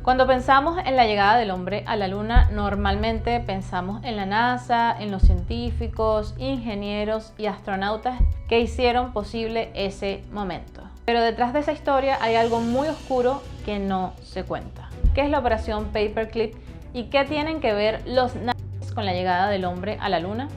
Cuando pensamos en la llegada del hombre a la luna, normalmente pensamos en la NASA, en los científicos, ingenieros y astronautas que hicieron posible ese momento. Pero detrás de esa historia hay algo muy oscuro que no se cuenta. ¿Qué es la operación Paperclip y qué tienen que ver los nazis con la llegada del hombre a la luna?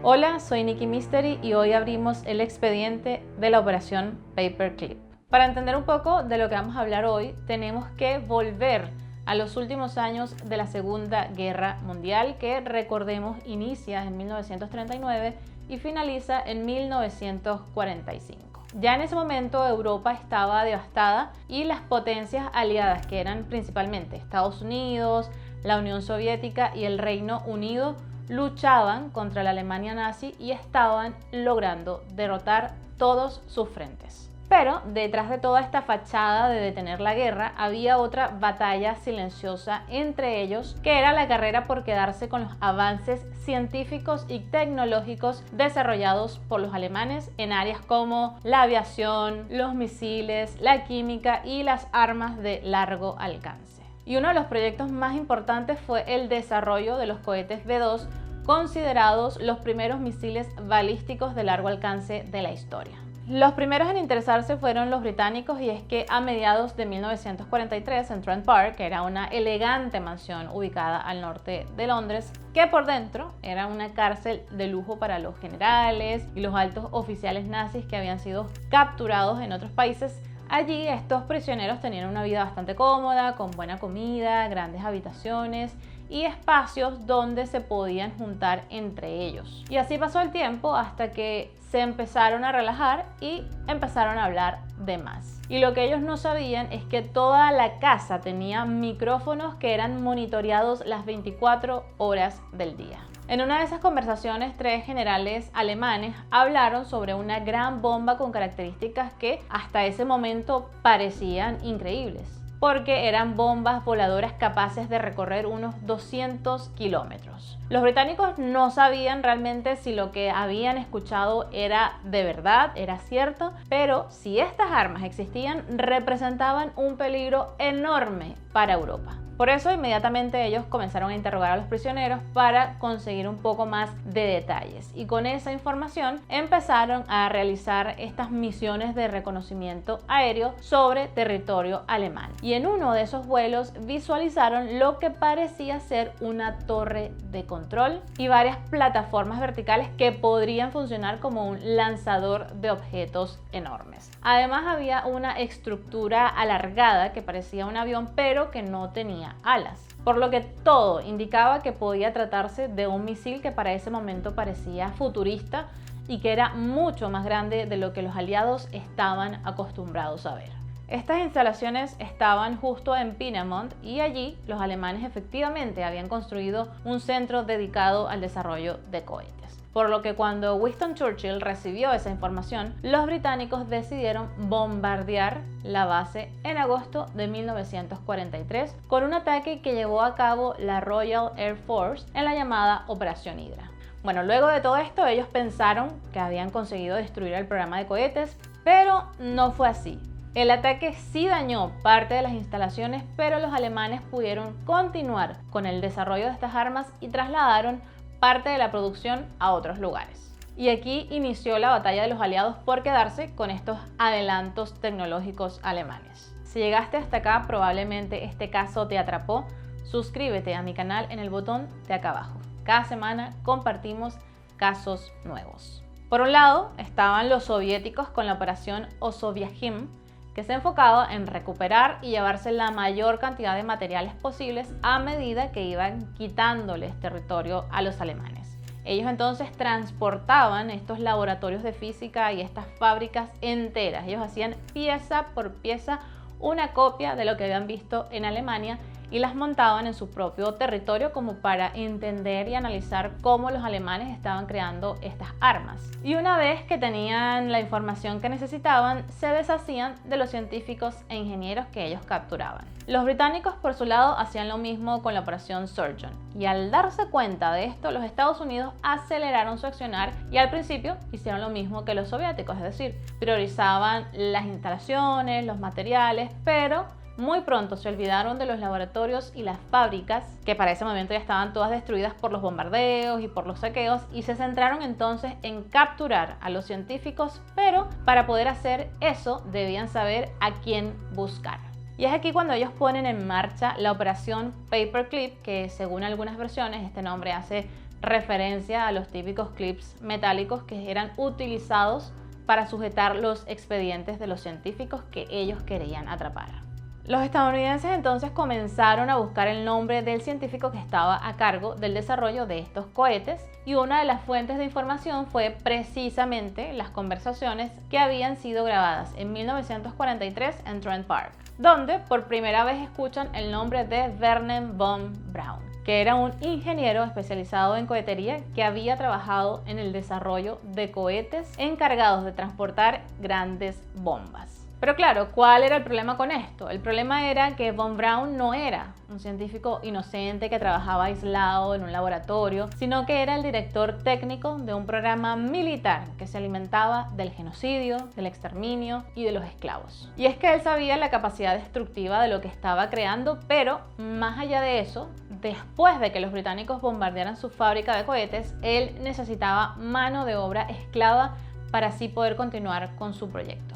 Hola, soy Nikki Mystery y hoy abrimos el expediente de la operación Paperclip. Para entender un poco de lo que vamos a hablar hoy, tenemos que volver a los últimos años de la Segunda Guerra Mundial, que recordemos inicia en 1939 y finaliza en 1945. Ya en ese momento Europa estaba devastada y las potencias aliadas, que eran principalmente Estados Unidos, la Unión Soviética y el Reino Unido, luchaban contra la Alemania nazi y estaban logrando derrotar todos sus frentes. Pero detrás de toda esta fachada de detener la guerra había otra batalla silenciosa entre ellos, que era la carrera por quedarse con los avances científicos y tecnológicos desarrollados por los alemanes en áreas como la aviación, los misiles, la química y las armas de largo alcance. Y uno de los proyectos más importantes fue el desarrollo de los cohetes V2, considerados los primeros misiles balísticos de largo alcance de la historia. Los primeros en interesarse fueron los británicos, y es que a mediados de 1943 en Trent Park, que era una elegante mansión ubicada al norte de Londres, que por dentro era una cárcel de lujo para los generales y los altos oficiales nazis que habían sido capturados en otros países. Allí estos prisioneros tenían una vida bastante cómoda, con buena comida, grandes habitaciones y espacios donde se podían juntar entre ellos. Y así pasó el tiempo hasta que se empezaron a relajar y empezaron a hablar de más. Y lo que ellos no sabían es que toda la casa tenía micrófonos que eran monitoreados las 24 horas del día. En una de esas conversaciones, tres generales alemanes hablaron sobre una gran bomba con características que hasta ese momento parecían increíbles, porque eran bombas voladoras capaces de recorrer unos 200 kilómetros. Los británicos no sabían realmente si lo que habían escuchado era de verdad, era cierto, pero si estas armas existían, representaban un peligro enorme para Europa. Por eso inmediatamente ellos comenzaron a interrogar a los prisioneros para conseguir un poco más de detalles, y con esa información empezaron a realizar estas misiones de reconocimiento aéreo sobre territorio alemán. Y en uno de esos vuelos visualizaron lo que parecía ser una torre de control y varias plataformas verticales que podrían funcionar como un lanzador de objetos enormes. Además había una estructura alargada que parecía un avión, pero que no tenía alas, por lo que todo indicaba que podía tratarse de un misil que para ese momento parecía futurista y que era mucho más grande de lo que los aliados estaban acostumbrados a ver. Estas instalaciones estaban justo en Peenemont, y allí los alemanes efectivamente habían construido un centro dedicado al desarrollo de cohetes. Por lo que cuando Winston Churchill recibió esa información, los británicos decidieron bombardear la base en agosto de 1943 con un ataque que llevó a cabo la Royal Air Force en la llamada Operación Hydra. Bueno, luego de todo esto ellos pensaron que habían conseguido destruir el programa de cohetes, pero no fue así. El ataque sí dañó parte de las instalaciones, pero los alemanes pudieron continuar con el desarrollo de estas armas y trasladaron parte de la producción a otros lugares. Y aquí inició la batalla de los aliados por quedarse con estos adelantos tecnológicos alemanes. Si llegaste hasta acá, probablemente este caso te atrapó. Suscríbete a mi canal en el botón de acá abajo. Cada semana compartimos casos nuevos. Por un lado estaban los soviéticos con la operación Osovyajim, que se enfocaba en recuperar y llevarse la mayor cantidad de materiales posibles a medida que iban quitándoles territorio a los alemanes. Ellos entonces transportaban estos laboratorios de física y estas fábricas enteras. Ellos hacían pieza por pieza una copia de lo que habían visto en Alemania y las montaban en su propio territorio como para entender y analizar cómo los alemanes estaban creando estas armas. Y una vez que tenían la información que necesitaban, se deshacían de los científicos e ingenieros que ellos capturaban. Los británicos por su lado hacían lo mismo con la operación Surgeon, y al darse cuenta de esto, los Estados Unidos aceleraron su accionar y al principio hicieron lo mismo que los soviéticos, es decir, priorizaban las instalaciones, los materiales, pero muy pronto se olvidaron de los laboratorios y las fábricas, que para ese momento ya estaban todas destruidas por los bombardeos y por los saqueos, y se centraron entonces en capturar a los científicos, pero para poder hacer eso debían saber a quién buscar. Y es aquí cuando ellos ponen en marcha la operación Paperclip, que según algunas versiones este nombre hace referencia a los típicos clips metálicos que eran utilizados para sujetar los expedientes de los científicos que ellos querían atrapar. Los estadounidenses entonces comenzaron a buscar el nombre del científico que estaba a cargo del desarrollo de estos cohetes, y una de las fuentes de información fue precisamente las conversaciones que habían sido grabadas en 1943 en Trent Park, donde por primera vez escuchan el nombre de Wernher von Braun, que era un ingeniero especializado en cohetería que había trabajado en el desarrollo de cohetes encargados de transportar grandes bombas. Pero claro, ¿cuál era el problema con esto? El problema era que von Braun no era un científico inocente que trabajaba aislado en un laboratorio, sino que era el director técnico de un programa militar que se alimentaba del genocidio, del exterminio y de los esclavos. Y es que él sabía la capacidad destructiva de lo que estaba creando, pero más allá de eso, después de que los británicos bombardearan su fábrica de cohetes, él necesitaba mano de obra esclava para así poder continuar con su proyecto.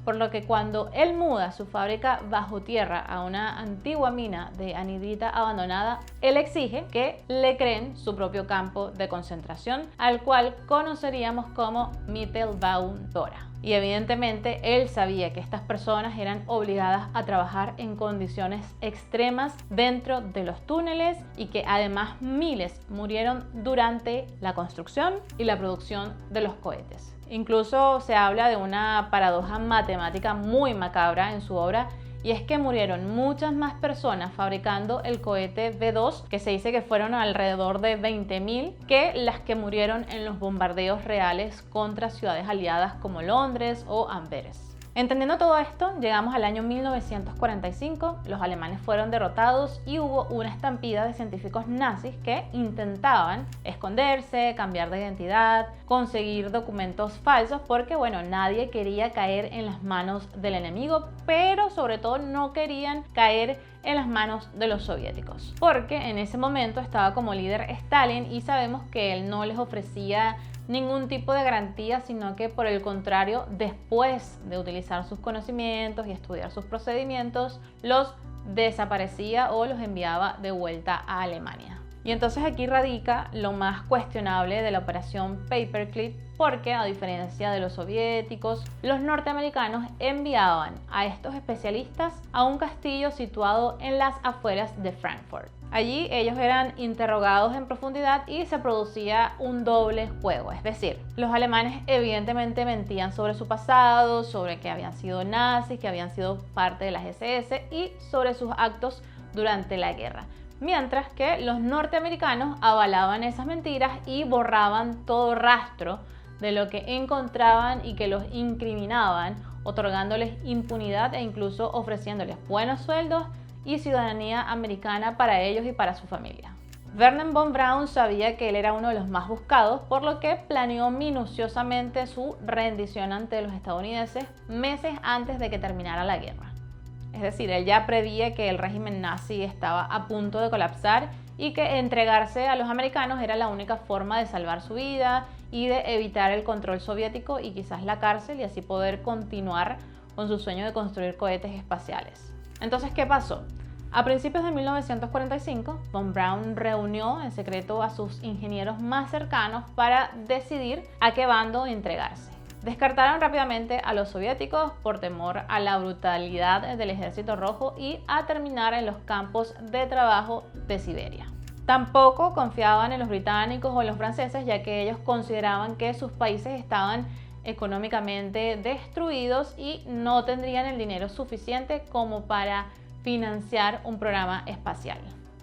Por lo que cuando él muda su fábrica bajo tierra a una antigua mina de anhidrita abandonada, él exige que le creen su propio campo de concentración, al cual conoceríamos como Mittelbau Dora. Y evidentemente él sabía que estas personas eran obligadas a trabajar en condiciones extremas dentro de los túneles, y que además miles murieron durante la construcción y la producción de los cohetes. Incluso se habla de una paradoja matemática muy macabra en su obra, y es que murieron muchas más personas fabricando el cohete V2, que se dice que fueron alrededor de 20.000, que las que murieron en los bombardeos reales contra ciudades aliadas como Londres o Amberes. Entendiendo todo esto, llegamos al año 1945, los alemanes fueron derrotados y hubo una estampida de científicos nazis que intentaban esconderse, cambiar de identidad, conseguir documentos falsos, porque bueno, nadie quería caer en las manos del enemigo, pero sobre todo no querían caer en las manos de los soviéticos, porque en ese momento estaba como líder Stalin y sabemos que él no les ofrecía ningún tipo de garantía, sino que por el contrario, después de utilizar sus conocimientos y estudiar sus procedimientos, los desaparecía o los enviaba de vuelta a Alemania. Y entonces aquí radica lo más cuestionable de la operación Paperclip, porque a diferencia de los soviéticos, los norteamericanos enviaban a estos especialistas a un castillo situado en las afueras de Frankfurt. Allí ellos eran interrogados en profundidad y se producía un doble juego, es decir, los alemanes evidentemente mentían sobre su pasado, sobre que habían sido nazis, que habían sido parte de las SS y sobre sus actos durante la guerra. Mientras que los norteamericanos avalaban esas mentiras y borraban todo rastro de lo que encontraban y que los incriminaban, otorgándoles impunidad e incluso ofreciéndoles buenos sueldos y ciudadanía americana para ellos y para su familia. Wernher von Braun sabía que él era uno de los más buscados, por lo que planeó minuciosamente su rendición ante los estadounidenses meses antes de que terminara la guerra. Es decir, él ya preveía que el régimen nazi estaba a punto de colapsar y que entregarse a los americanos era la única forma de salvar su vida y de evitar el control soviético y quizás la cárcel, y así poder continuar con su sueño de construir cohetes espaciales. Entonces, ¿qué pasó? A principios de 1945, von Braun reunió en secreto a sus ingenieros más cercanos para decidir a qué bando entregarse. Descartaron rápidamente a los soviéticos por temor a la brutalidad del Ejército Rojo y a terminar en los campos de trabajo de Siberia. Tampoco confiaban en los británicos o en los franceses, ya que ellos consideraban que sus países estaban económicamente destruidos y no tendrían el dinero suficiente como para financiar un programa espacial.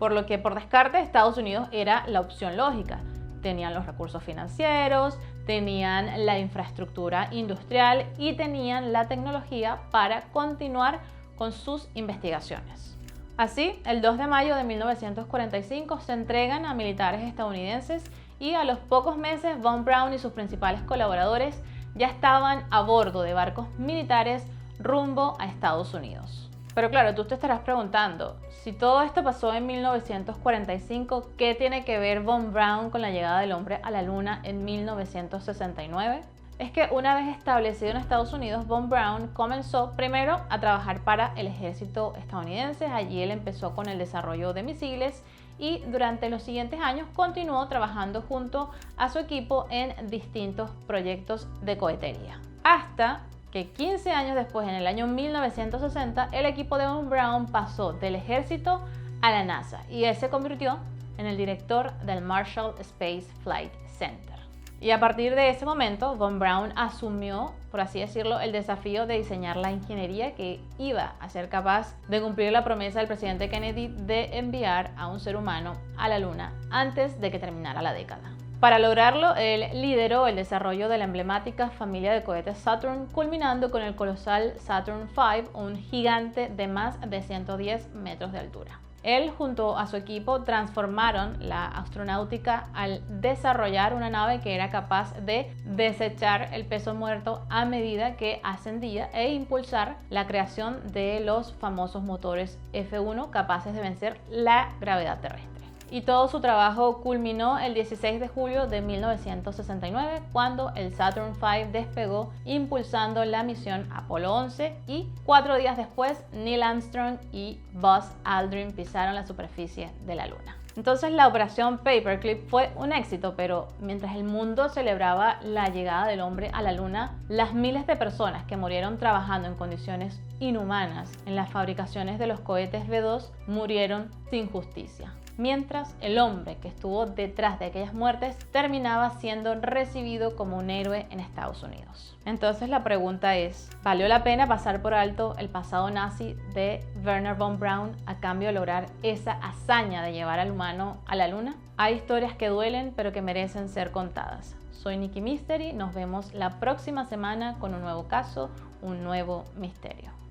Por lo que por descarte Estados Unidos era la opción lógica. Tenían los recursos financieros, tenían la infraestructura industrial y tenían la tecnología para continuar con sus investigaciones. Así, el 2 de mayo de 1945 se entregan a militares estadounidenses y a los pocos meses Von Braun y sus principales colaboradores ya estaban a bordo de barcos militares rumbo a Estados Unidos. Pero claro, tú te estarás preguntando, si todo esto pasó en 1945, ¿qué tiene que ver Von Braun con la llegada del hombre a la Luna en 1969? Es que una vez establecido en Estados Unidos, Von Braun comenzó primero a trabajar para el ejército estadounidense. Allí él empezó con el desarrollo de misiles y durante los siguientes años continuó trabajando junto a su equipo en distintos proyectos de cohetería. Hasta que 15 años después, en el año 1960, el equipo de Von Braun pasó del ejército a la NASA y él se convirtió en el director del Marshall Space Flight Center. Y a partir de ese momento, Von Braun asumió, por así decirlo, el desafío de diseñar la ingeniería que iba a ser capaz de cumplir la promesa del presidente Kennedy de enviar a un ser humano a la Luna antes de que terminara la década. Para lograrlo, él lideró el desarrollo de la emblemática familia de cohetes Saturn, culminando con el colosal Saturn V, un gigante de más de 110 metros de altura. Él junto a su equipo transformaron la astronáutica al desarrollar una nave que era capaz de desechar el peso muerto a medida que ascendía e impulsar la creación de los famosos motores F1 capaces de vencer la gravedad terrestre. Y todo su trabajo culminó el 16 de julio de 1969 cuando el Saturn V despegó impulsando la misión Apolo 11 y 4 días después Neil Armstrong y Buzz Aldrin pisaron la superficie de la Luna. Entonces la operación Paperclip fue un éxito, pero mientras el mundo celebraba la llegada del hombre a la Luna, las miles de personas que murieron trabajando en condiciones inhumanas en las fabricaciones de los cohetes V2 murieron sin justicia. Mientras el hombre que estuvo detrás de aquellas muertes terminaba siendo recibido como un héroe en Estados Unidos. Entonces la pregunta es, ¿valió la pena pasar por alto el pasado nazi de Wernher von Braun a cambio de lograr esa hazaña de llevar al humano a la Luna? Hay historias que duelen pero que merecen ser contadas. Soy Nikki Mystery, nos vemos la próxima semana con un nuevo caso, un nuevo misterio.